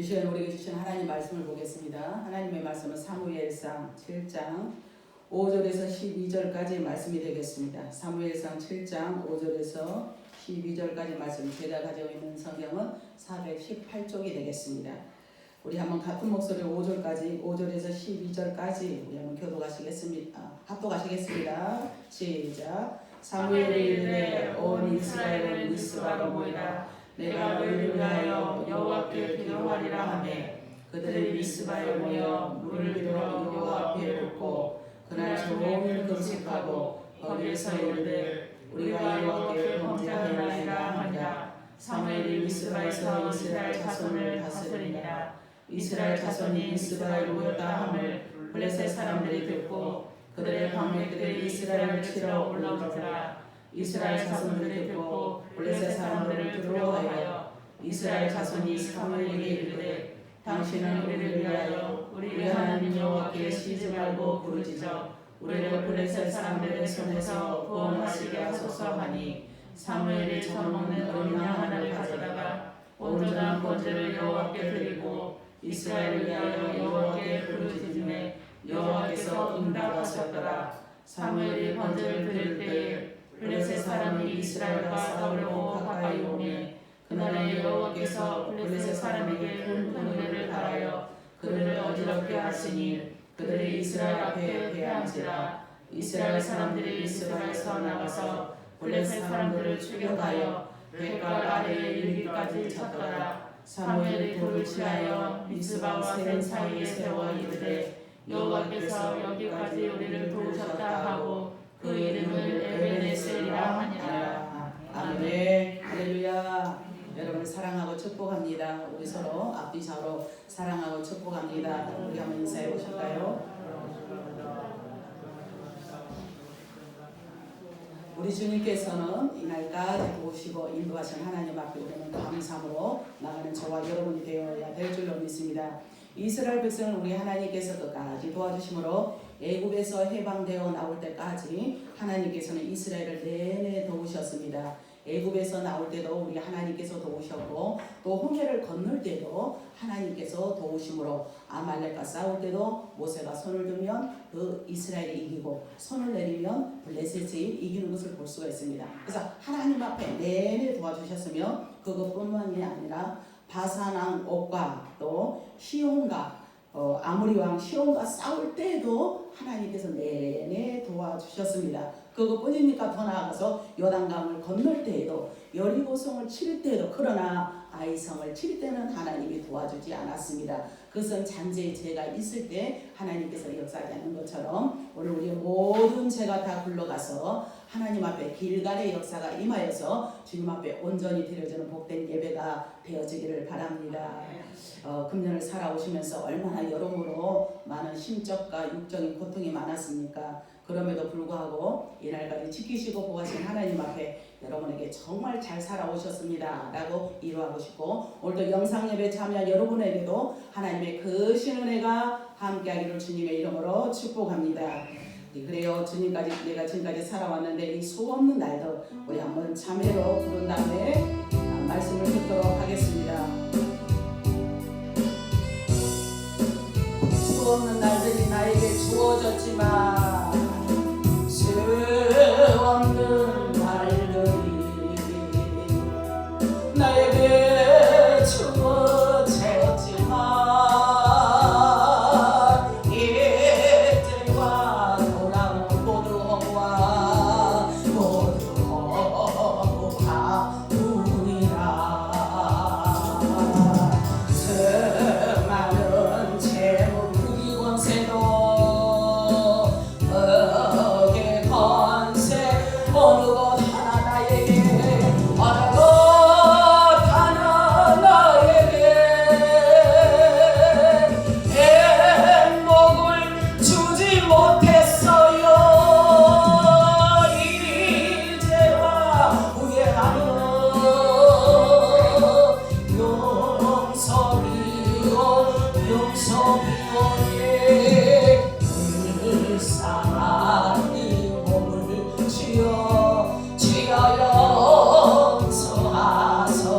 이 시간 우리에게 주신 하나님 말씀을 보겠습니다. 하나님의 말씀은 사무엘상 7장 5절에서 12절까지 말씀이 되겠습니다. 사무엘상 7장 5절에서 12절까지 말씀, 제가 가지고 있는 성경은 418쪽이 되겠습니다. 우리 한번 같은 목소리로 5절에서 12절까지 우리 한번 합독하시겠습니다. 시작. 사무엘이 이르되 온 이스라엘은 미스바로 모이라. 내가 너희를 위하여 여호와께 기도하리라 하매 그들이 미스바에 모여 물을 들어 여호와 앞에 붓고 그날 종일 금식하고 거기에서 이르되 우리가 여호와께 범죄하였나이다 하니라. 사무엘이 미스바에서 이스라엘 자손을 다스리니라. 이스라엘 자손이 미스바에 모였다 함을 블레셋 사람들이 듣고 그들의 방백들이 이스라엘을 치러 올라오더라. 이스라엘 자손들이 듣고 블레셋 사람들을 두려워하여 이스라엘 자손이 사무엘에게 이르되 당신은 우리를 위하여 우리 하나님 여호와께 쉬지 말고 부르짖어 우리를 블레셋 사람들의 손에서 구원하시게 하소서 하니 사무엘이 젖먹는 어린 양 하나를 가져다가 온전한 번제를 여호와께 드리고 이스라엘을 위하여 여호와께 부르짖음에 여호와께서 응답하셨더라. 사무엘이 번제를 드릴 때에 블레셋 사람이 이스라엘과 싸우려고 가까이 오매 그날에 여호와께서 블레셋 사람에게 큰 은혜를 바라여 그들을 어지럽게 하시니 그들이 이스라엘 앞에 패한지라. 이스라엘 사람들이 미스바에서 나가서 블레셋 사람들을 추격하여 백갈 아래에 이르기까지 쳤더라. 사무엘이 돌을 취하여 미스바와 센 사이에 세워 이르되 여호와께서 여기까지 우리를 도우셨다 하고 그 이름을 에베네셀이라 하니라. 아멘. 할렐루야. 여러분을 사랑하고 축복합니다. 우리 서로 앞뒤 좌우로 사랑하고 축복합니다. 우리 한번 인사해 보실까요? 우리 주님께서는 이날까지 보시고 인도하신 하나님 앞에 우리는 감사함으로 나가는 저와 여러분이 되어야 될 줄로 믿습니다. 이스라엘 백성을 우리 하나님께서 끝까지 도와주심으로 애굽에서 해방되어 나올 때까지 하나님께서는 이스라엘을 내내 도우셨습니다. 애굽에서 나올 때도 우리 하나님께서 도우셨고 또 홍해를 건널 때도 하나님께서 도우심으로 아말렉과 싸울 때도 모세가 손을 들면 그 이스라엘이 이기고 손을 내리면 블레셋이 이기는 것을 볼 수가 있습니다. 그래서 하나님 앞에 내내 도와주셨으며 그것뿐만이 아니라 바산왕 옥과 또 시온과 아모리 왕 시온과 싸울 때도 하나님께서 내내 도와주셨습니다. 그것뿐입니까? 더 나아가서 요단강을 건널 때에도 여리고성을 칠 때도 그러나 아이성을 칠 때는 하나님이 도와주지 않았습니다. 그것은 잔재의 죄가 있을 때 하나님께서 역사하지 않는 것처럼 오늘 우리의 모든 죄가 다 굴러가서 하나님 앞에 길갈의 역사가 임하여서 주님 앞에 온전히 드려지는 복된 예배가 되어지기를 바랍니다. 금년을 살아오시면서 얼마나 여러모로 많은 심적과 육적인 고통이 많았습니까? 그럼에도 불구하고 이날까지 지키시고 보호하신 하나님 앞에 여러분에게 정말 잘 살아오셨습니다 라고 위로하고 싶고 오늘도 영상예배 참여한 여러분에게도 하나님의 크신 은혜가 함께하기를 주님의 이름으로 축복합니다. 그래요. 주님까지 내가 지금까지 살아왔는데 이 수없는 날도 우리 한번 참회로 부른 다음에 말씀을 듣도록 하겠습니다. 수없는 날들이 나에게 주어졌지만 수없는 날들이 나에게 주어졌지만 이때와 돌아온 모두 허무와 모두 허무하구니라. 수많은 재물 부귀 권세도 덕의 권세 어느 것 하나 나에게 어느 것 하나 나에게 행복을 주지 못했어요. 이제와 후회하며 용서비요 용서비오니 불쌍한 이 몸을 취하여 용서하소서.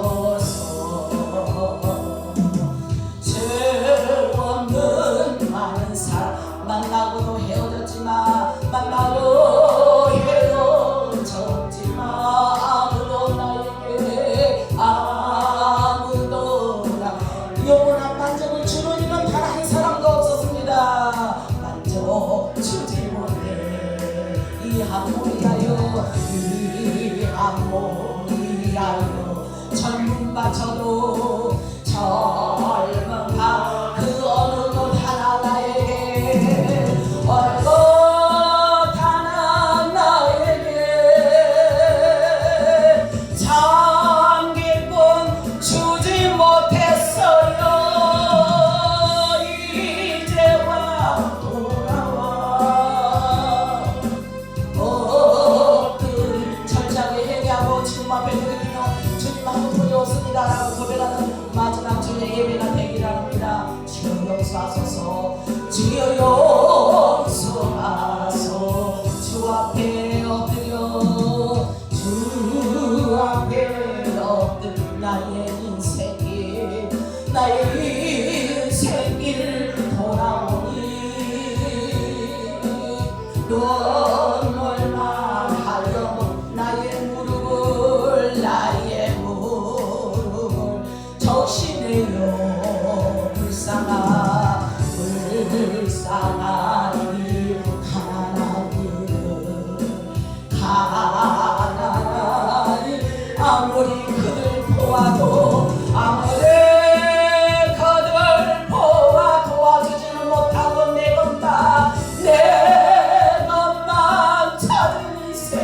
만져볼 주는 이는 단 한 사람도 없었습니다. 만져주지 못해 이 한몸 위하여 이 한몸 위하여 젊은 바쳐도 젊은 바 그 어느 것 하나 나에게 어느 것 하나 나에게 참 기쁨 주지 못했어요. 이제와 돌아와 늘 철저하게 회개하고 주님 앞에 드리며 주님 한번 두려웠습니다 라고 고백하는 마지막 주의 예배가 되기를 합니다. 주여 용서하소서 주여 용서하소서 주 앞에 엎드려 주 앞에 엎드려 나의 인생길 돌아오니 눈물만 하여 나의 무릎을 적시네요. 불쌍한 이 가난한 아무리 그들 보아도 도와주지는 못하고 내 것만 찾은 인생.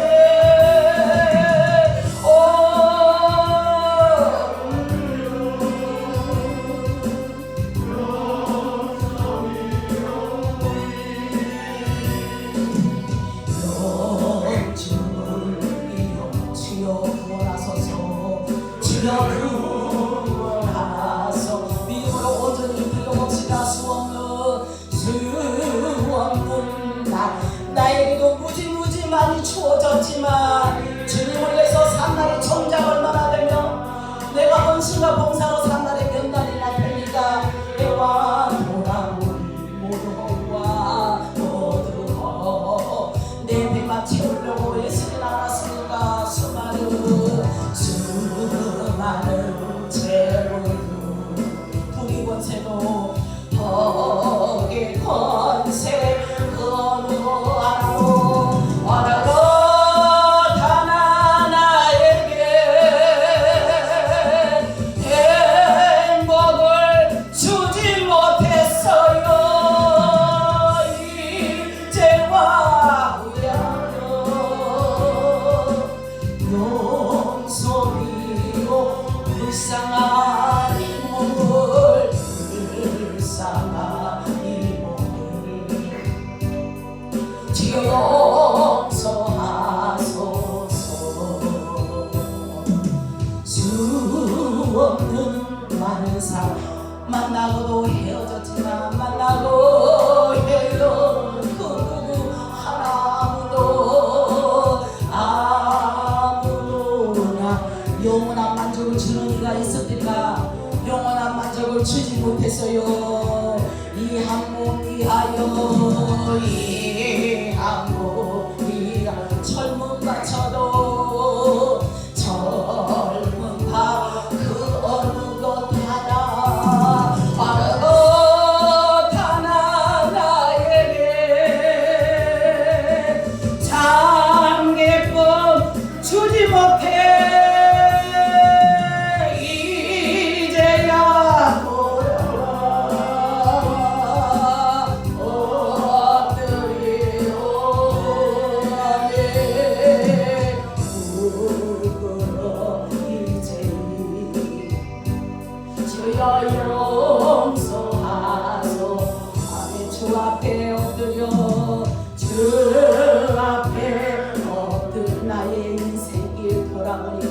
주여 구원하소서 믿음으로 온전히 불러봅시다. 수 없는 나에게도 무지 많이 주어졌지만 주님을 위해서 산 날이 정작 얼마나 되면 내가 헌신과 봉사로 산 날이 몇 날이나 됩니까? 때와 돌아온 모두 내 배만 채우려고 애쓰진 않았습니까? 수많은 재물도 부귀 권세도 덕의 권세 그 어느 하나도 하나 나에게 행복을 주지 못했어요. 이제와 후회하여 용서비로 불쌍한 이 몸을 주여 용서하소서. 수 없는 많은 사람 만나고도 헤어졌지만 만나고 헤어 그 누구 하나 아무도나 영원한 만족을 주는 이가 있었을까? 영원한 만족을 주지 못했어요. 이 한 몸 위하여 이 한 몸 위하여 젊은 바쳐도 젊은 바 그 어느 것 하나 나에게 참 기쁨 주지 못해 이제야 돌아와 엎드려 울고 이제 주여 용서하소. 아멘. 주 앞에 엎드려 주 앞에 엎드려 나의 인생길 돌아보니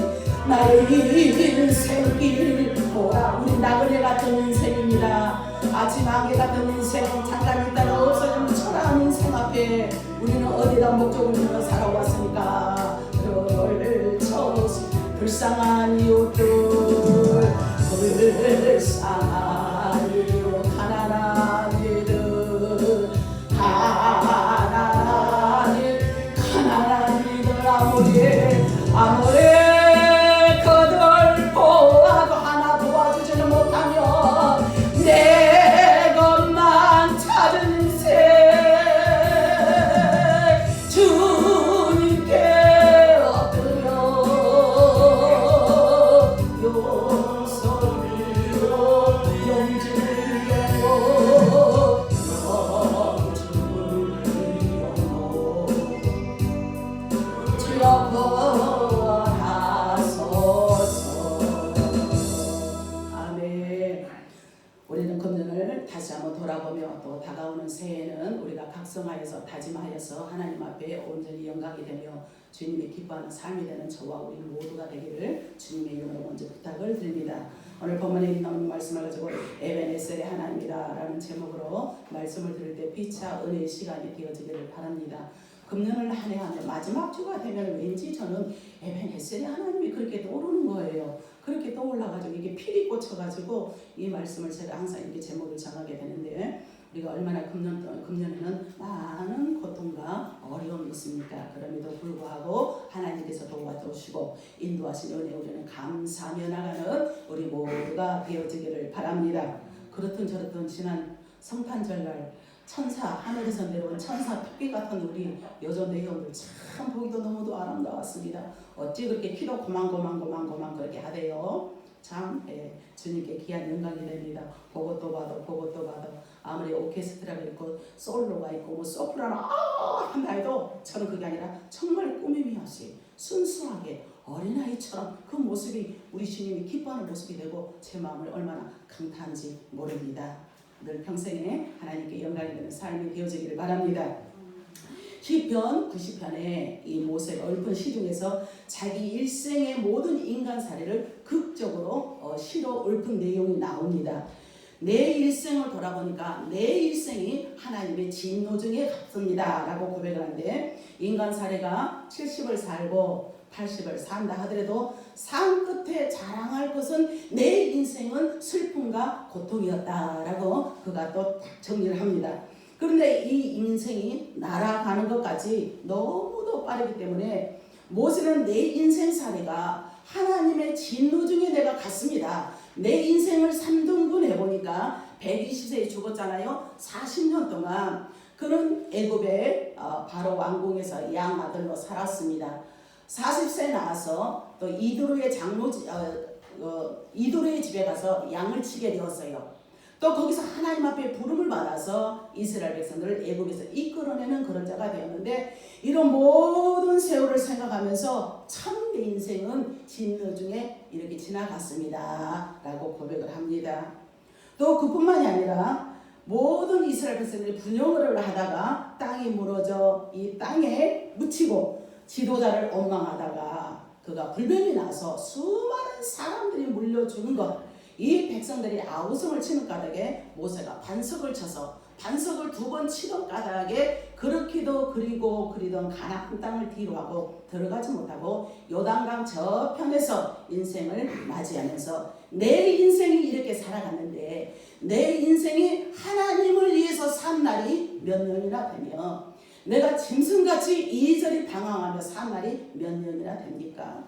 나의 인생길 돌아보니 나그네 같은 인생입니다. 아침 안개 같은 인생 잠깐 있다가 없어지는 초라한 인생 앞에 우리는 어디다 목적을 두며 살아왔습니까? 불쌍한 이웃들 불쌍한 이웃 가난한 이들 가난한 이들 아무리 그들 보아도 하나 도와주지는 못하며 내 1년을 다시 한번 돌아보며 또 다가오는 새해에는 우리가 각성하여서 다짐하여서 하나님 앞에 온전히 영광이 되며 주님이 기뻐하는 삶이 되는 저와 우리 모두가 되기를 주님의 이름으로 먼저 부탁을 드립니다. 오늘 본문에 나오는 말씀을 가지고 에베네셀의 하나님이라는 제목으로 말씀을 들을 때 피차 은혜의 시간이 되어지기를 바랍니다. 금년을 한 해 하면 마지막 주가 되면 왠지 저는 에베네셀의 하나님이 그렇게 떠오르는 거예요. 그렇게 떠올라가지고 이게 필이 꽂혀가지고 이 말씀을 제가 항상 이렇게 제목을 정하게 되는데, 우리가 얼마나 금년에는 많은 고통과 어려움이 있습니까? 그럼에도 불구하고 하나님께서 도와주시고 인도하신 은혜 우리는 감사하며 나가는 우리 모두가 되어지기를 바랍니다. 그렇든 저렇든 지난 성탄절날 천사, 하늘에서 내려온 천사 토끼 같은 우리 여자 내형들 참 보기도 너무도 아름다웠습니다. 어찌 그렇게 키도 고만고만 그렇게 하대요. 참 주님께 귀한 영광이 됩니다. 그것도 봐도 아무리 오케스트라가 있고 솔로가 있고 뭐 소프라노 한다 해도 저는 그게 아니라 정말 꾸밈이 없이 순수하게 어린아이처럼 그 모습이 우리 주님이 기뻐하는 모습이 되고 제 마음을 얼마나 강타한지 모릅니다. 늘 평생에 하나님께 영광이 되는 삶이 되어지기를 바랍니다. 시편 90편에 이 모세가 읊은 시 중에서 자기 일생의 모든 인간사례를 극적으로 시로 읊은 내용이 나옵니다. 내 일생을 돌아보니까 내 일생이 하나님의 진노 중에 같습니다 라고 고백을 하는데, 인간사례가 70을 살고 80을 산다 하더라도 삶 끝에 자랑할 것은 내 인생은 슬픔과 고통이었다라고 그가 또 정리를 합니다. 그런데 이 인생이 날아가는 것까지 너무도 빠르기 때문에 모세는 내 인생 사례가 하나님의 진노 중에 내가 갔습니다. 내 인생을 3등분 해보니까 120세에 죽었잖아요. 40년 동안 그는 애굽의 바로 왕궁에서 양 아들로 살았습니다. 40세 나와서 또 이드로의 이드로의 집에 가서 양을 치게 되었어요. 또 거기서 하나님 앞에 부름을 받아서 이스라엘 백성들을 애굽에서 이끌어내는 그런 자가 되었는데, 이런 모든 세월을 생각하면서 참 내 인생은 진노 중에 이렇게 지나갔습니다 라고 고백을 합니다. 또 그뿐만이 아니라 모든 이스라엘 백성들이 분영을 하다가 땅이 무너져 이 땅에 묻히고 지도자를 원망하다가 그가 불뱀이 나서 수많은 사람들이 물려 죽은 것, 이 백성들이 아우성을 치는 까닭에 모세가 반석을 쳐서 반석을 2번 치던 까닭에 그렇게도 그리던 가나안 땅을 뒤로하고 들어가지 못하고 요단강 저편에서 인생을 맞이하면서 내 인생이 이렇게 살아갔는데 내 인생이 하나님을 위해서 산 날이 몇 년이나 되며 내가 짐승같이 이리저리 방황하며 산 날이 몇 년이나 됩니까?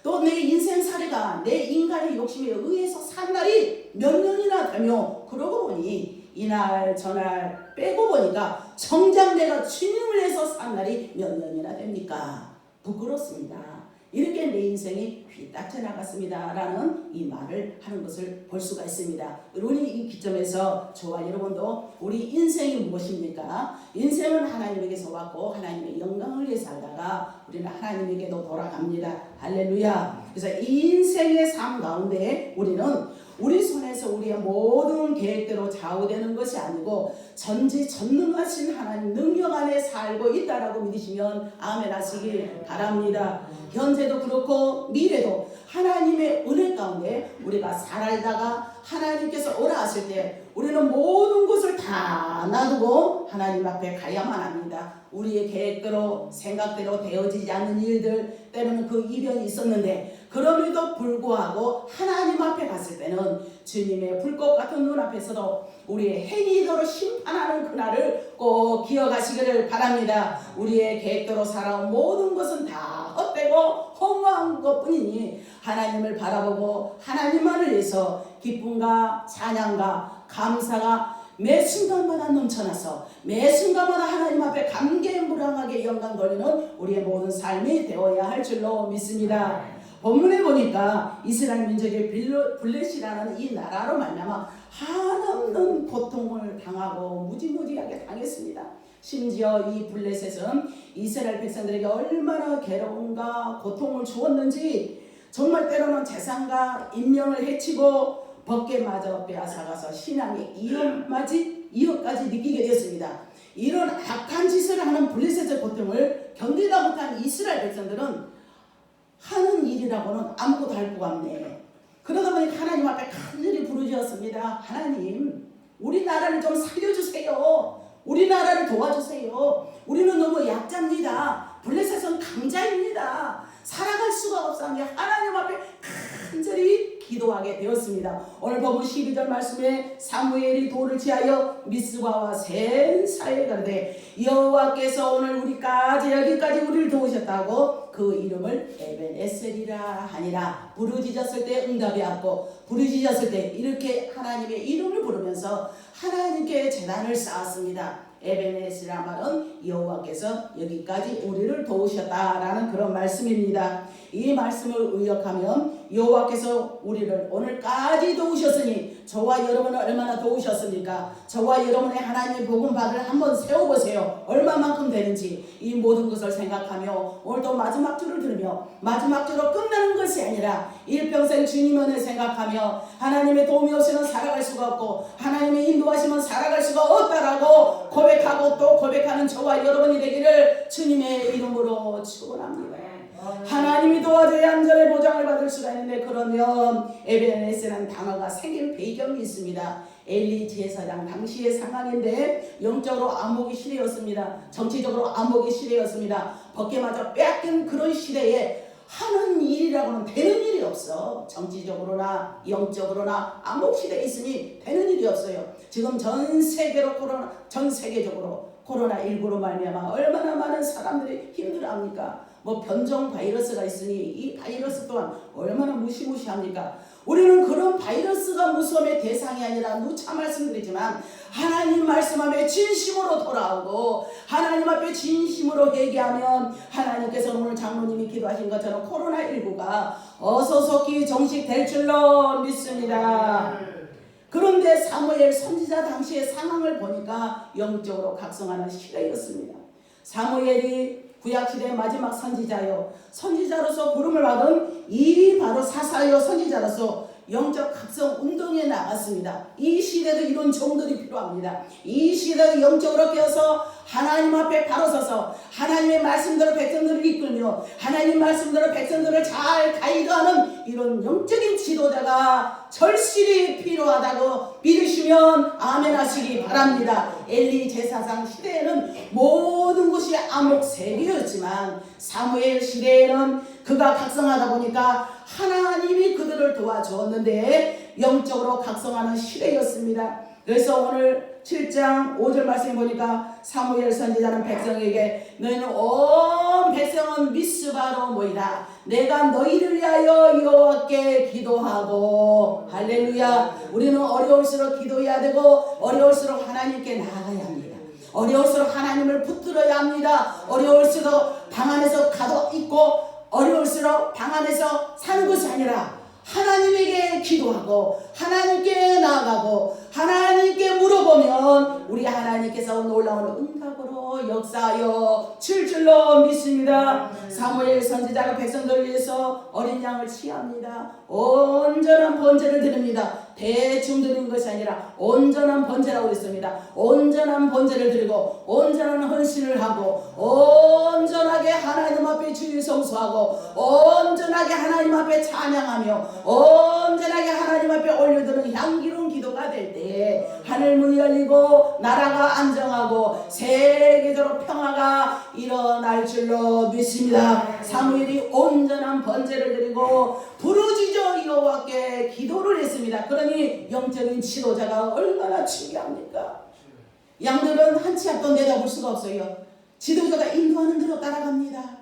또 내 인생 사례가 내 인간의 욕심에 의해서 산 날이 몇 년이나 되며, 그러고 보니 이날 저날 빼고 보니까 정작 내가 주님을 위해서 산 날이 몇 년이나 됩니까? 부끄럽습니다. 이렇게 내 인생이 휘딱 지나갔습니다 라는 이 말을 하는 것을 볼 수가 있습니다. 우리 이 기점에서 저와 여러분도 우리 인생이 무엇입니까? 인생은 하나님에게서 왔고 하나님의 영광을 위해 살다가 우리는 하나님에게도 돌아갑니다. 할렐루야. 그래서 이 인생의 삶 가운데 우리는 우리 손에서 우리의 모든 계획대로 좌우되는 것이 아니고 전지전능하신 하나님 능력 안에 살고 있다라고 믿으시면 아멘 하시길 바랍니다. 현재도 그렇고 미래도 하나님의 은혜 가운데 우리가 살다가 하나님께서 오라 하실 때 우리는 모든 것을 다 놔두고 하나님 앞에 가야만 합니다. 우리의 계획대로 생각대로 되어지지 않는 일들, 때로는 그 이변이 있었는데 그럼에도 불구하고 하나님 앞에 갔을 때는 주님의 불꽃 같은 눈앞에서도 우리의 행위대로 심판하는 그날을 꼭 기억하시기를 바랍니다. 우리의 계획대로 살아온 모든 것은 다 헛되고 허무한 것뿐이니 하나님을 바라보고 하나님만을 위해서 기쁨과 찬양과 감사가 매 순간마다 넘쳐나서 매 순간마다 하나님 앞에 감개무량하게 영광 돌리는 우리의 모든 삶이 되어야 할 줄로 믿습니다. 본문에 보니까 이스라엘 민족의 블렛이라는 이 나라로 말미암아 한없는 고통을 당하고 무지무지하게 당했습니다. 심지어 이 블렛은 이스라엘 백성들에게 얼마나 괴로움과 고통을 주었는지 정말 때로는 재산과 인명을 해치고 벗개마저 빼앗아가서 신앙의 이역까지 느끼게 되었습니다. 이런 악한 짓을 하는 블레셋의 고통을 견디다 못한 이스라엘 백성들은 하는 일이라고는 아무것도 할 수가 없네. 그러다 보니 하나님 앞에 간절히 부르짖었습니다. 하나님, 우리나라를 좀 살려주세요. 우리나라를 도와주세요. 우리는 너무 약자입니다. 블레셋은 강자입니다. 살아갈 수가 없사오니 하나님 앞에 간절히 기도하게 되었습니다. 오늘 본문 12절 말씀에 사무엘이 돌을 취하여 미스바와 센 사이에 가르되 여호와께서 오늘 우리까지 여기까지 우리를 도우셨다고 그 이름을 에벤에셀이라 하니라. 부르짖었을 때 응답이 왔고 부르짖었을 때 이렇게 하나님의 이름을 부르면서 하나님께 제단을 쌓았습니다. 에벤에셀이라 말은 여호와께서 여기까지 우리를 도우셨다라는 그런 말씀입니다. 이 말씀을 의역하면 여호와께서 우리를 오늘까지 도우셨으니 저와 여러분을 얼마나 도우셨습니까? 저와 여러분의 하나님의 복음바를 한번 세워보세요. 얼마만큼 되는지. 이 모든 것을 생각하며 오늘도 마지막 주를 들으며 마지막 주로 끝나는 것이 아니라 일평생 주님 은혜 생각하며 하나님의 도움이 없이는 살아갈 수가 없고 하나님의 인도하시면 살아갈 수가 없다라고 고백하고 또 고백하는 저와 여러분이 되기를 주님의 이름으로 축원합니다. 하나님이 도와줘야 안전의 보장을 받을 수가 있는데 그러면 에벤에셀이라는 단어가 생긴 배경이 있습니다. 엘리 제사장 당시의 상황인데 영적으로 암흑의 시대였습니다. 정치적으로 암흑의 시대였습니다. 벗개마저 빼앗긴 그런 시대에 하는 일이라고는 되는 일이 없어. 정치적으로나 영적으로나 암흑 시대에 있으니 되는 일이 없어요. 지금 전 세계적으로 코로나19로 말미암아 얼마나 많은 사람들이 힘들어합니까? 뭐 변종 바이러스가 있으니 이 바이러스 또한 얼마나 무시무시합니까? 우리는 그런 바이러스가 무서움의 대상이 아니라 누차 말씀드리지만 하나님 말씀하며 진심으로 돌아오고 하나님 앞에 진심으로 회개하면 하나님께서 오늘 장로님이 기도하신 것처럼 코로나19가 어서속히 종식될 줄로 믿습니다. 그런데 사무엘 선지자 당시의 상황을 보니까 영적으로 각성하는 시대였습니다. 사무엘이 구약시대의 마지막 선지자로서 부름을 받은 이 바로 사사요 선지자로서 영적 각성 운동에 나갔습니다. 이 시대도 이런 종들이 필요합니다. 이 시대도 영적으로 깨어서 하나님 앞에 바로 서서 하나님의 말씀대로 백성들을 이끌며 하나님 말씀대로 백성들을 잘 가이드하는 이런 영적인 지도자가 절실히 필요하다고 믿으시면 아멘 하시기 바랍니다. 엘리 제사장 시대에는 모든 것이 암흑세계였지만 사무엘 시대에는 그가 각성하다 보니까 하나님이 그들을 도와주었는데 영적으로 각성하는 시대였습니다. 그래서 오늘 7장 5절 말씀에 보니까 사무엘 선지자는 백성에게 너희는 온 백성은 미스바로 모이라. 내가 너희를 위하여 여호와께 기도하고. 할렐루야. 우리는 어려울수록 기도해야 되고 어려울수록 하나님께 나아가야 합니다. 어려울수록 하나님을 붙들어야 합니다. 어려울수록 방 안에서 가둬 있고 어려울수록 방 안에서 사는 것이 아니라 하나님에게 기도하고 하나님께 나아가고 하나님께 물어보면 우리 하나님께서 놀라운 응답으로 역사하여 칠 줄로 믿습니다. 사무엘 선지자가 백성들을 위해서 어린 양을 취합니다. 온전한 번제를 드립니다. 대충 드리는 것이 아니라 온전한 번제라고 했습니다. 온전한 번제를 드리고 온전한 헌신을 하고 온전하게 하나님 앞에 주일 성수하고 온전하게 하나님 앞에 찬양하며 온전하게 하나님 앞에 올려드는 향기로운 기도가 될 때 하늘문이 열리고 나라가 안정하고 세계적으로 평화가 일어날 줄로 믿습니다. 사무엘이 온전한 번제를 드리고 부르짖어 여호와께 기도를 했습니다. 그러니 영적인 지도자가 얼마나 중요합니까? 양들은 한 치 앞도 내다볼 수가 없어요. 지도자가 인도하는 대로 따라갑니다.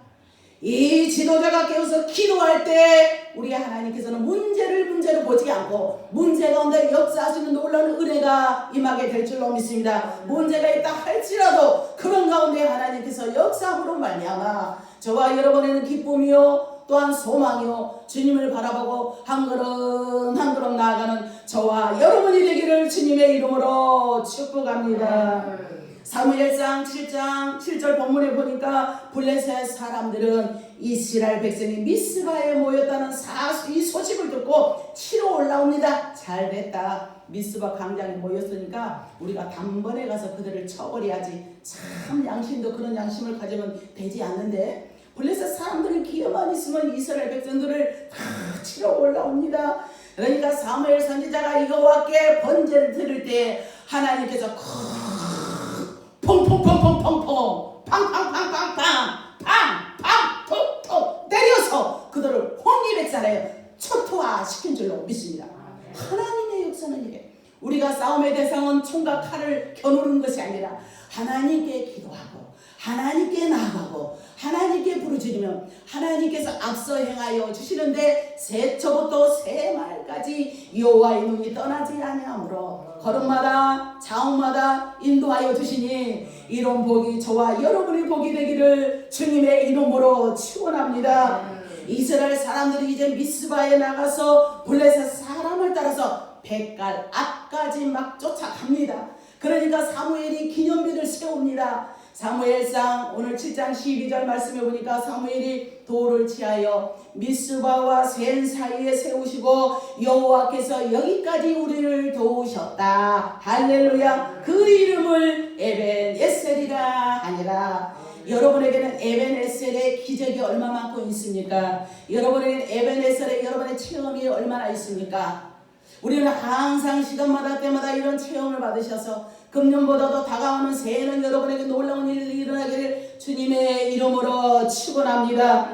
이 지도자가 깨어서 기도할 때 우리 하나님께서는 문제를 보지 않고 문제 가운데 역사하시는 놀라운 은혜가 임하게 될 줄로 믿습니다. 문제가 있다 할지라도 그런 가운데 하나님께서 역사함으로 말미암아 저와 여러분에는 기쁨이요 또한 소망이요 주님을 바라보고 한 걸음 한 걸음 나아가는 저와 여러분이 되기를 주님의 이름으로 축복합니다. 사무엘상 7장 7절 본문에 보니까 블레셋 사람들은 이스라엘 백성이 미스바에 모였다는 이 소식을 듣고 치러 올라옵니다. 잘됐다. 미스바 광장에 모였으니까 우리가 단번에 가서 그들을 쳐버려야지. 참 양심도 그런 양심을 가지면 되지 않는데 블레셋 사람들은 기회만 있으면 이스라엘 백성들을 다 치러 올라옵니다. 그러니까 사무엘 선지자가 여호와께 번제를 드릴 때 하나님께서 퐁퐁퐁퐁퐁퐁 팡팡팡팡팡 팡팡 때려서 그들을 홍리백산에 초토화시킨 줄로 믿습니다. 하나님의 역사는 이래. 우리가 싸움의 대상은 총과 칼을 겨누는 것이 아니라 하나님께 기도하고 하나님께 나아가고 하나님께 부르짖으면 하나님께서 앞서 행하여 주시는데 새초부터 새말까지 여호와의 눈이 떠나지 아니하므로 걸음마다 자옥마다 인도하여 주시니 이런 복이 저와 여러분의 복이 되기를 주님의 이름으로 축원합니다. 이스라엘 사람들이 이제 미스바에 나가서 블레셋 사람을 따라서 백갈 앞까지 막 쫓아갑니다. 그러니까 사무엘이 기념비를 세웁니다. 사무엘상 오늘 7장 12절 말씀해 보니까 사무엘이 돌을 치하여 미스바와 센 사이에 세우시고 여호와께서 여기까지 우리를 도우셨다. 할렐루야. 그 이름을 에벤에셀이라 하니라. 여러분에게는 에벤에셀의 기적이 얼마만큼 있습니까? 여러분에게는 에벤에셀의 여러분의 체험이 얼마나 있습니까? 우리는 항상 시간마다 때마다 이런 체험을 받으셔서 금년보다도 다가오는 새해는 여러분에게 놀라운 일이 일어나기를 주님의 이름으로 축원합니다.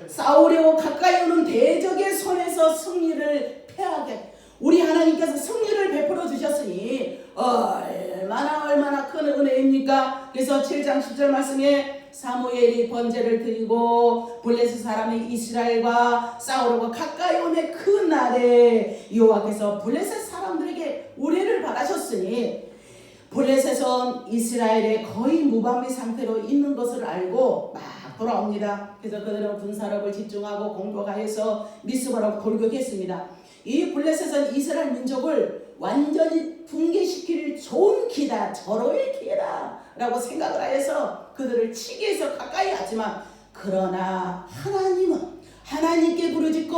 싸우려고 가까이 오는 대적의 손에서 승리를 패하게 우리 하나님께서 승리를 베풀어 주셨으니 얼마나 큰 은혜입니까? 그래서 7장 10절 말씀에 사무엘이 번제를 드리고 블레셋 사람이 이스라엘과 싸우려고 가까이 오는 그 날에 여호와께서 블레셋 사람들에게 우레를 바라셨으니 블레셋은 이스라엘의 거의 무방비 상태로 있는 것을 알고 막 돌아옵니다. 그래서 그들은 군사력을 집중하고 공격하여서 미스바로 돌격했습니다. 이 블레셋은 이스라엘 민족을 완전히 붕괴시킬 좋은 기다, 절호의 기회다 라고 생각을 하여서 그들을 치기 위해서 가까이 하지만 그러나 하나님은 하나님께 부르짖고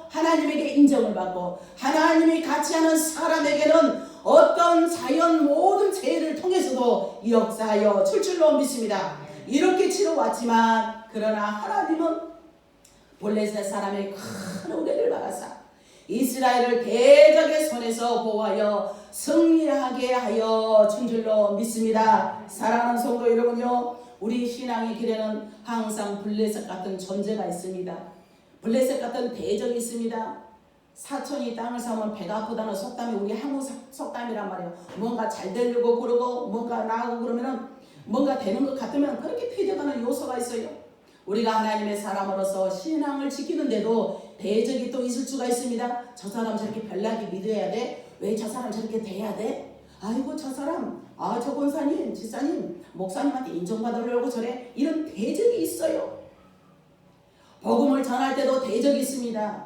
하나님에게 인정을 받고 하나님이 같이 하는 사람에게는 어떤 자연 모든 재해를 통해서도 역사하여 줄 줄로 믿습니다. 이렇게 치러왔지만 그러나 하나님은 블레셋 사람의 큰 은혜를 받아서 이스라엘을 대적의 손에서 보호하여 승리하게 하여 준 줄로 믿습니다. 사랑하는 성도 여러분요, 우리 신앙의 길에는 항상 블레셋 같은 존재가 있습니다. 블레셋 같은 대적이 있습니다. 사촌이 땅을 사면 배가 아프다는 속담이 우리 한국 속담이란 말이에요. 뭔가 잘 되려고 그러고 뭔가 나하고 그러면은 뭔가 되는 것 같으면 그렇게 퇴적하는 요소가 있어요. 우리가 하나님의 사람으로서 신앙을 지키는데도 대적이 또 있을 수가 있습니다. 저 사람 저렇게 별나게 믿어야 돼? 왜 저 사람 저렇게 돼야 돼? 아이고 저 사람 저 권사님 지사님 목사님한테 인정받으려고 저래. 이런 대적이 있어요. 복음을 전할 때도 대적이 있습니다.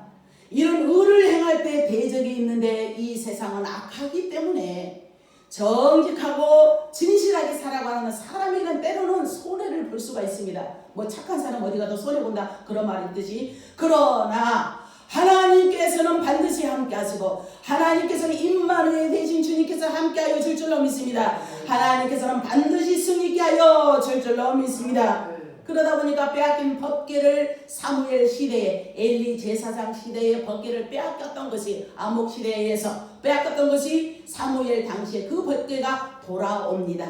이런 의를 행할 때 대적이 있는데 이 세상은 악하기 때문에 정직하고 진실하게 살아가는 사람에게는 때로는 손해를 볼 수가 있습니다. 뭐 착한 사람 어디 가도 손해본다 그런 말이 있듯이 그러나 하나님께서는 반드시 함께 하시고 하나님께서는 임마누엘 대신 주님께서 함께 하여 줄 줄로 믿습니다. 하나님께서는 반드시 승리케 하여 줄 줄로 믿습니다. 그러다 보니까 빼앗긴 법궤를 사무엘 시대에 엘리 제사장 시대에 법궤를 빼앗겼던 것이 암흑 시대에 의해서 빼앗겼던 것이 사무엘 당시에 그 법궤가 돌아옵니다.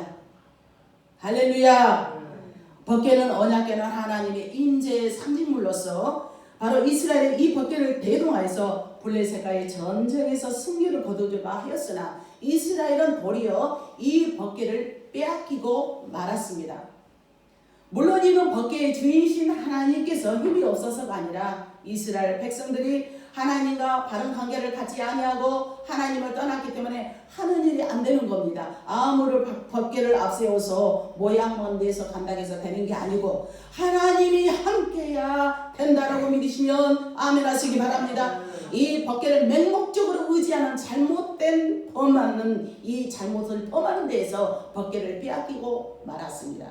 할렐루야. 법궤는 언약궤는 하나님의 인재의 상징물로서 바로 이스라엘의 이 법궤를 대동하여서 블레셋과의 전쟁에서 승리를 거두려고 하였으나 이스라엘은 도리어 이 법궤를 빼앗기고 말았습니다. 물론 이는 법궤의 주인이신 하나님께서 힘이 없어서가 아니라 이스라엘 백성들이 하나님과 바른 관계를 갖지 아니하고 하나님을 떠났기 때문에 하는 일이 안 되는 겁니다. 아무리 법궤를 앞세워서 모양 먼 데서 간다고 해서 되는 게 아니고 하나님이 함께해야 된다라고 믿으시면 아멘 하시기 바랍니다. 이 벗개를 맹목적으로 의지하는 잘못된 범하는 이 잘못을 범하는 데에서 벗개를 빼앗기고 말았습니다.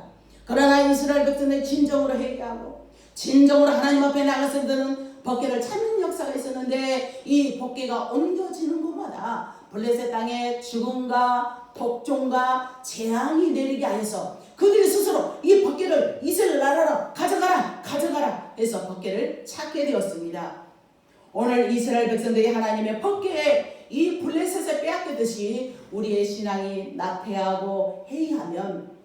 그러나 이스라엘 백성들이 진정으로 회개하고 진정으로 하나님 앞에 나갔을 때는 벗개를 찾는 역사가 있었는데 이 벗개가 옮겨지는 곳마다 블레셋 땅에 죽음과 독종과 재앙이 내리게 하여서 그들이 스스로 이 벗개를 이스라엘 나라로 가져가라 해서 벗개를 찾게 되었습니다. 오늘 이스라엘 백성들이 하나님의 벗개에 이 블레셋을 빼앗기듯이 우리의 신앙이 나태하고 해이하면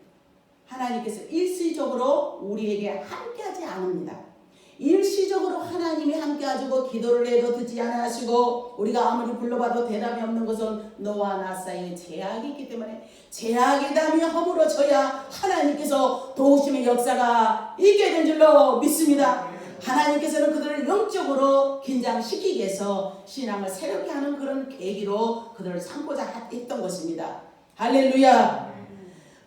하나님께서 일시적으로 우리에게 함께하지 않습니다. 일시적으로 하나님이 함께하시고 기도를 해도 듣지 않으시고 우리가 아무리 불러봐도 대답이 없는 것은 너와 나 사이에 제약이 있기 때문에 제약이 닿으며 허물어져야 하나님께서 도우심의 역사가 있게 된 줄로 믿습니다. 하나님께서는 그들을 영적으로 긴장시키기 위해서 신앙을 새롭게 하는 그런 계기로 그들을 삼고자 했던 것입니다. 할렐루야.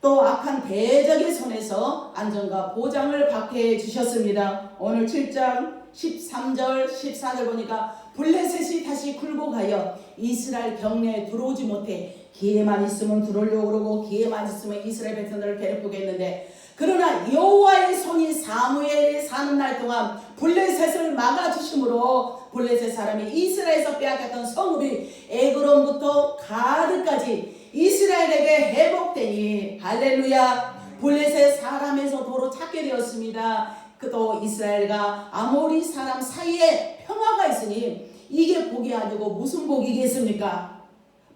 또 악한 대적의 손에서 안전과 보장을 받게 해주셨습니다. 오늘 7장 13절 14절 보니까 블레셋이 다시 굴복하여 이스라엘 경내에 들어오지 못해 기회만 있으면 들어오려고 그러고 기회만 있으면 이스라엘 백성들을 괴롭히겠는데 그러나 여호와의 손이 사무엘이 사는 날 동안 블레셋을 막아주심으로 블레셋 사람이 이스라엘에서 빼앗겼던 성읍이 에그론부터 가드까지 이스라엘에게 회복되니 할렐루야. 블레셋 사람에서 도로 찾게 되었습니다. 또 이스라엘과 아모리 사람 사이에 평화가 있으니 이게 복이 아니고 무슨 복이겠습니까?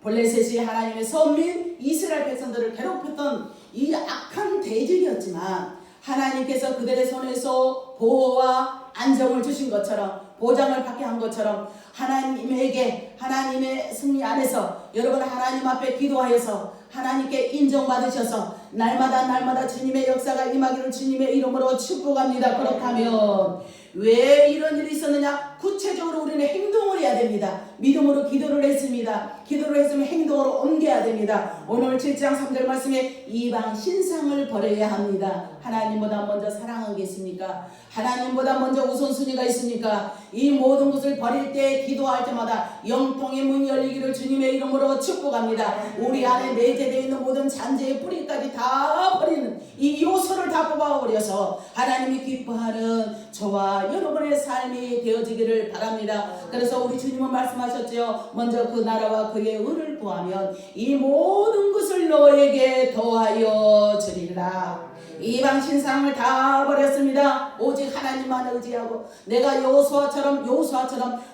블레셋이 하나님의 선민 이스라엘 백성들을 괴롭혔던 이 악한 대적이었지만 하나님께서 그들의 손에서 보호와 안정을 주신 것처럼 보장을 받게 한 것처럼 하나님에게 하나님의 승리 안에서 여러분 하나님 앞에 기도하여서 하나님께 인정받으셔서 날마다 주님의 역사가 임하기를 주님의 이름으로 축복합니다. 그렇다면 왜 이런 일이 있었느냐? 구체적으로 우리는 행동을 해야 됩니다. 믿음으로 기도를 했습니다. 기도를 했으면 행동으로 옮겨야 됩니다. 오늘 7장 3절 말씀에 이방 신상을 버려야 합니다. 하나님보다 먼저 사랑한 게 있습니까? 하나님보다 먼저 우선순위가 있습니까? 이 모든 것을 버릴 때 기도할 때마다 영통의 문이 열리기를 주님의 이름으로 축복합니다. 우리 안에 내재되어 있는 모든 잔재의 뿌리까지 다 버리는 이 요소를 다 뽑아버려서 하나님이 기뻐하는 저와 여러분의 삶이 되어지기를 바랍니다. 그래서 우리 주님은 말씀하셨죠. 먼저 그 나라와 그의 의를 구하면 이 모든 것을 너에게 더하여 주리라. 이방 신상을 다 버렸습니다. 오직 하나님만 의지하고 내가 여호수아처럼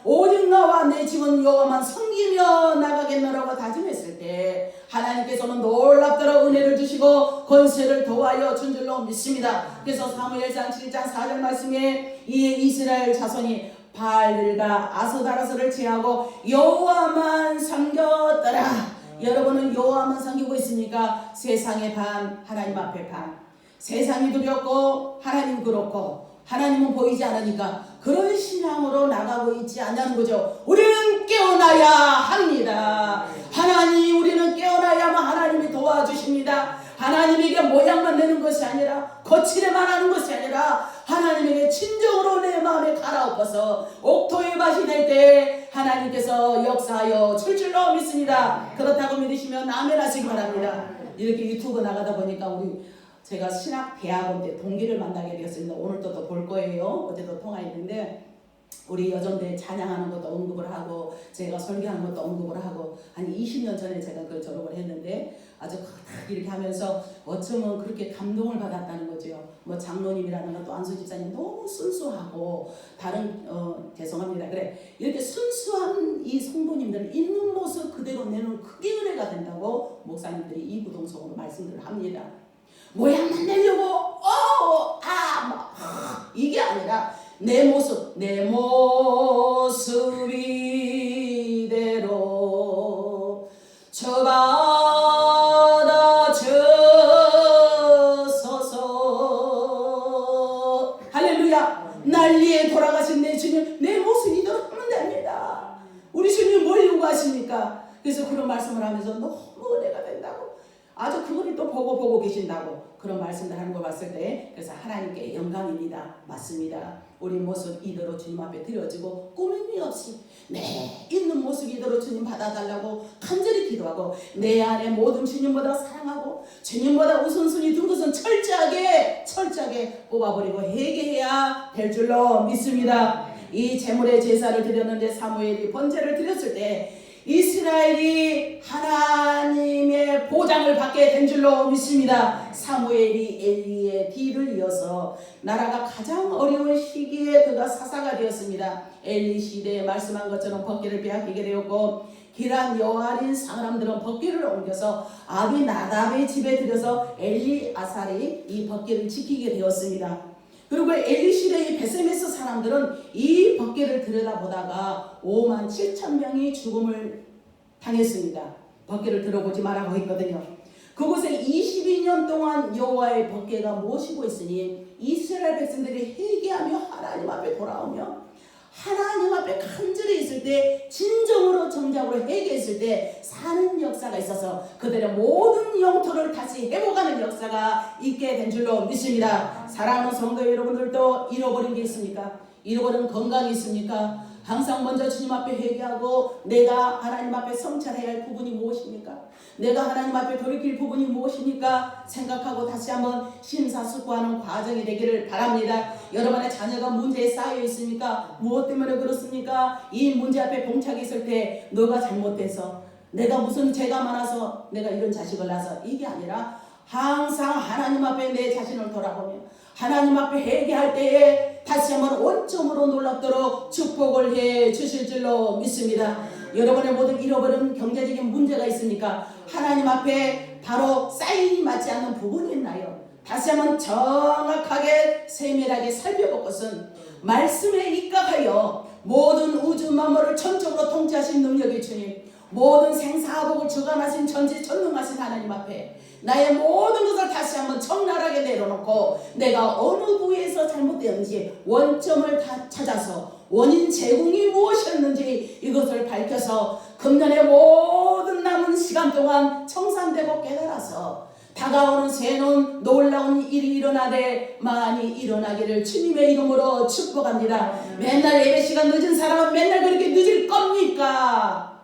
오직 나와 내 집은 여호와만 섬기며 나가겠노라고 다짐했을 때 하나님께서는 놀랍도록 은혜를 주시고 권세를 더하여 준 줄로 믿습니다. 그래서 사무엘상 7장 4절 말씀에 이 이스라엘 자손이 바알들과 아스다라스를 제하고 여호와만 섬겼더라. 여러분은 여호와만 섬기고 있습니까? 세상의 반, 하나님 앞에 반. 세상이 두렵고 하나님 그렇고 하나님은 보이지 않으니까 그런 신앙으로 나가고 있지 않냐는 거죠. 우리는 깨어나야 합니다. 하나님 우리는 깨어나야만 하나님이 도와주십니다. 하나님에게 모양만 내는 것이 아니라 거칠에만 하는 것이 아니라 하나님에게 진정으로 내 마음에 갈아엎어서 옥토의 밭이 될 때 하나님께서 역사하여 줄 줄로 믿습니다. 그렇다고 믿으시면 아멘 하시기 바랍니다. 이렇게 유튜브 나가다 보니까 제가 신학대학원 때 동기를 만나게 되었습니다. 오늘 또 볼 거예요. 어제도 통화했는데 우리 여전대 찬양하는 것도 언급을 하고 제가 설교하는 것도 언급을 하고 한 20년 전에 제가 그 졸업을 했는데 아주 이렇게 하면서 어쩌면 그렇게 감동을 받았다는 거죠. 뭐 장로님이라는 것도 안수 집사님 너무 순수하고 다른 죄송합니다. 그래 이렇게 순수한 이 성도님들 있는 모습 그대로 내는 그게 은혜가 된다고 목사님들이 이구동성으로 말씀을 합니다. 모양만 내려고 이게 아니라 내 모습 이대로 저받아주소서. 할렐루야. 난리에 돌아가신 내 주님 내 모습 이대로 하면 됩니다. 우리 주님 뭘 요구하십니까? 그래서 그런 말씀을 하면서 너무 은혜가 된다고 아주 그거를 하나님이 또 보고 계신다고 그런 말씀을 하는 거 봤을 때 그래서 하나님께 영광입니다. 맞습니다. 우리 모습 이대로 주님 앞에 드려지고 꾸밈이 없이 내 있는 모습 이대로 주님 받아달라고 간절히 기도하고 내 안에 모든 주님보다 사랑하고 주님보다 우선순위 둔 것은 철저하게 뽑아버리고 회개해야 될 줄로 믿습니다. 이 제물의 제사를 드렸는데 사무엘이 번제를 드렸을 때 이스라엘이 하나님의 보장을 받게 된 줄로 믿습니다. 사무엘이 엘리의 뒤를 이어서 나라가 가장 어려운 시기에 그가 사사가 되었습니다. 엘리 시대에 말씀한 것처럼 법궤를 빼앗기게 되었고 기란 여아린 사람들은 법궤를 옮겨서 아비나답의 집에 들여서 엘리아살이 이 법궤를 지키게 되었습니다. 그리고 엘리 시대의 베세메스 사람들은 이 법궤를 들여다보다가 5만 7천 명이 죽음을 당했습니다. 법궤를 들어보지 말라고 했거든요. 그곳에 22년 동안 여호와의 법궤가 모시고 있으니 이스라엘 백성들이 회개하며 하나님 앞에 돌아오며 하나님 앞에 간절히 있을 때 진정으로 정작으로 회개했을 때 사는 역사가 있어서 그들의 모든 영토를 다시 회복하는 역사가 있게 된 줄로 믿습니다. 사랑하는 성도 여러분들도 잃어버린 게 있습니까? 잃어버린 건강이 있습니까? 항상 먼저 주님 앞에 회개하고 내가 하나님 앞에 성찰해야 할 부분이 무엇입니까? 내가 하나님 앞에 돌이킬 부분이 무엇입니까? 생각하고 다시 한번 심사숙고하는 과정이 되기를 바랍니다. 여러분의 자녀가 문제에 쌓여 있습니까? 무엇 때문에 그렇습니까? 이 문제 앞에 봉착이 있을 때 너가 잘못돼서 내가 무슨 죄가 많아서 내가 이런 자식을 낳아서 이게 아니라 항상 하나님 앞에 내 자신을 돌아보며 하나님 앞에 회개할 때에 다시 한번 원점으로 놀랍도록 축복을 해 주실 줄로 믿습니다. 여러분의 모든 잃어버린 경제적인 문제가 있으니까 하나님 앞에 바로 사인이 맞지 않는 부분이 있나요? 다시 한번 정확하게 세밀하게 살펴볼 것은 말씀에 입각하여 모든 우주 만물을 전적으로 통치하신 능력의 주님, 모든 생사복을 주관하신 전지전능하신 하나님 앞에 나의 모든 것을 다시 한번 적나라하게 내려놓고 내가 어느 부위에서 잘못되었는지 원점을 다 찾아서 원인 제공이 무엇이었는지 이것을 밝혀서 금년의 모든 남은 시간 동안 청산되고 깨달아서 다가오는 새로운 놀라운 일이 일어나되 많이 일어나기를 주님의 이름으로 축복합니다. 맨날 예배 시간 늦은 사람은 맨날 그렇게 늦을 겁니까?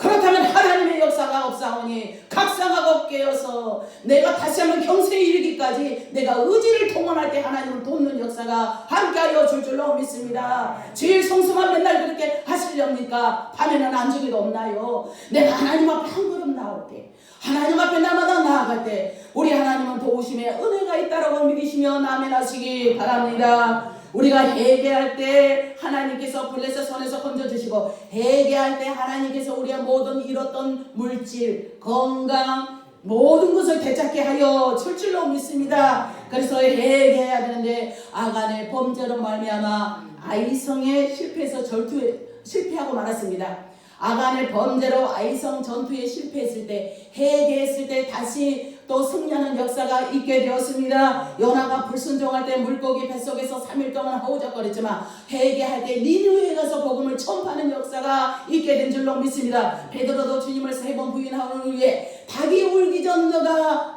그렇다면 하나님의 역사가 없사오니 각성하고 깨어서 내가 다시 한번 경세에 이르기까지 내가 의지를 동원할 때 하나님을 돕는 역사가 함께하여 줄 줄로 믿습니다. 제일 성수만 맨날 그렇게 하시렵니까? 밤에는 안주기도 없나요? 내가 하나님 앞에 한 걸음 나올 때 하나님 앞에 날마다 나아갈 때 우리 하나님은 도우심에 은혜가 있다라고 믿으시며 아멘하시기 바랍니다. 우리가 회개할 때 하나님께서 블레셋 손에서 건져주시고 회개할 때 하나님께서 우리의 모든 잃었던 물질, 건강 모든 것을 되찾게 하여 줄 줄로 믿습니다. 그래서 회개해야 되는데 아간의 범죄로 말미암아 아이성에 실패하고 말았습니다. 아간의 범죄로 아이성 전투에 실패했을 때 회개했을 때 다시 또 승리하는 역사가 있게 되었습니다. 요나가 불순종할 때 물고기 뱃속에서 3일 동안 허우적거렸지만 회개할 때 니느웨에 가서 복음을 전파하는 역사가 있게 된 줄로 믿습니다. 베드로도 주님을 3번 부인하는 후에 닭이 울기 전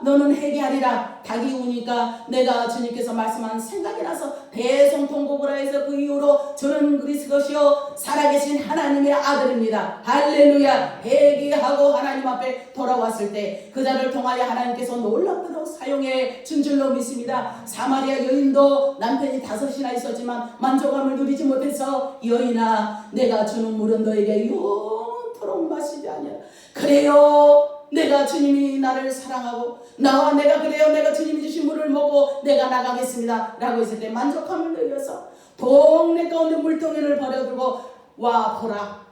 너는 회개하리라. 닭이 우니까 내가 주님께서 말씀한 생각이 나서 대성통곡을 해서 그 이후로 저는 그리스도시요 살아계신 하나님의 아들입니다. 할렐루야. 회개하고 하나님 앞에 돌아왔을 때 그 자를 통하여 하나님께서 놀랍도록 사용해 준 줄로 믿습니다. 사마리아 여인도 남편이 5이나 있었지만 만족함을 누리지 못해서 여인아 내가 주는 물은 너에게 영원토록 마시지 아니하라. 그래요 내가 주님이 나를 사랑하고 내가 주님이 주신 물을 먹고 내가 나가겠습니다 라고 했을 때 만족함을 누려서 동네 가운데 물동이를 버려두고 와보라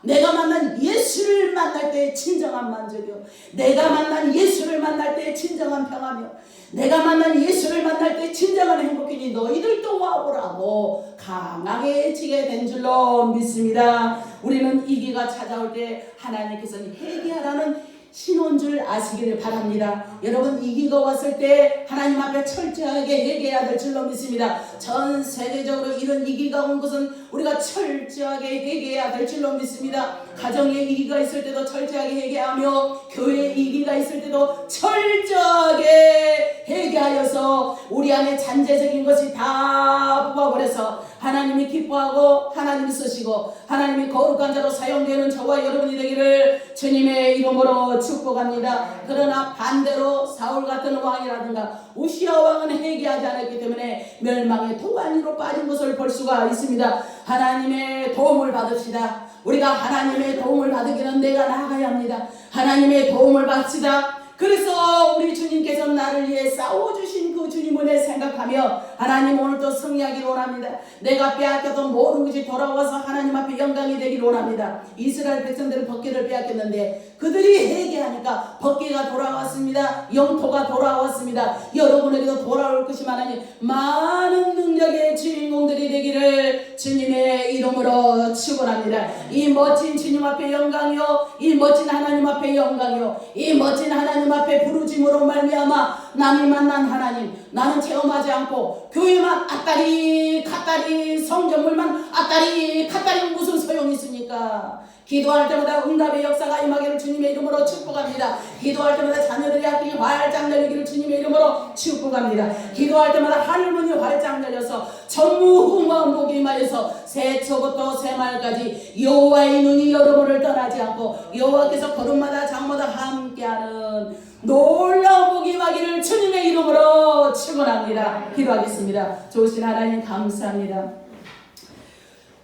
내가 만난 예수를 만날 때 진정한 만족이요 내가 만난 예수를 만날 때 진정한 평화며 내가 만난 예수를 만날 때 진정한 행복이니 너희들도 와보라고 강하게 지게 된 줄로 믿습니다. 우리는 이기가 찾아올 때 하나님께서는 회개하라는 신혼 이기는 줄 아시기를 바랍니다. 여러분, 이기가 왔을 때 하나님 앞에 철저하게 회개해야 될 줄로 믿습니다. 전 세계적으로 이런 이기가 온 것은 우리가 철저하게 회개해야 될 줄로 믿습니다. 가정에 이기가 있을 때도 철저하게 회개하며 교회에 이기가 있을 때도 철저하게 회개하여서 우리 안에 잔재적인 것이 다 뽑아버려서 하나님이 기뻐하고 하나님이 쓰시고 하나님이 거룩한 자로 사용되는 저와 여러분이 되기를 주님의 이름으로 축복합니다. 그러나 반대로 사울 같은 왕이라든가 우시아 왕은 회개하지 않았기 때문에 멸망의 도가니로 빠진 것을 볼 수가 있습니다. 하나님의 도움을 받읍시다. 우리가 하나님의 도움을 받으기는 내가 나아가야 합니다. 하나님의 도움을 받읍시다. 그래서 우리 주님께서 나를 위해 싸워주신 그 주님을 생각하며 하나님 오늘도 승리하기를 원합니다. 내가 빼앗겼던 모든 것이 돌아와서 하나님 앞에 영광이 되기를 원합니다. 이스라엘 백성들은 번개를 빼앗겼는데 그들이 회개하니까 번개가 돌아왔습니다. 영토가 돌아왔습니다. 여러분에게도 돌아올 것이만하니 많은 능력의 주인공들이 되기를 주님의 이름으로 축원합니다. 이 멋진 주님 앞에 영광이요, 이 멋진 하나님 앞에 영광이요, 이 멋진 하나님 앞에 부르짐으로 말미암아 남이 만난 하나님, 나는 체험하지 않고 교회만 아따리 갓다리 성전물만 아따리 갓다리 무슨 소용이 있습니까? 기도할 때마다 응답의 역사가 임하기를 주님의 이름으로 축복합니다. 기도할 때마다 자녀들이 학교에 활짝 열리기를 주님의 이름으로 축복합니다. 기도할 때마다 하늘문이 활짝 열려서 전무후무한 복이 임하여서 새초부터 새말까지 여호와의 눈이 여러분을 떠나지 않고 여호와께서 걸음마다 장마다 함께하는 놀라운 복이 임하기를 주님의 이름으로 축원합니다. 기도하겠습니다. 좋으신 하나님 감사합니다.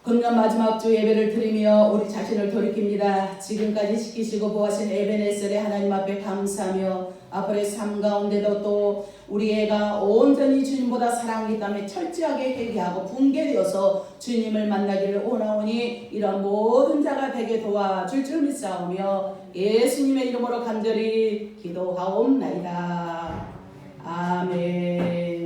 금년 마지막 주 예배를 드리며 우리 자신을 돌이킵니다. 지금까지 지키시고 보하신 에베네셀의 하나님 앞에 감사하며 앞으로의 삶 가운데도 또 우리 애가 온전히 주님보다 사랑하기 때문에 철저하게 회개하고 붕괴되어서 주님을 만나기를 원하오니 이런 모든 자가 되게 도와줄 줄 믿사오며 예수님의 이름으로 간절히 기도하옵나이다. 아멘.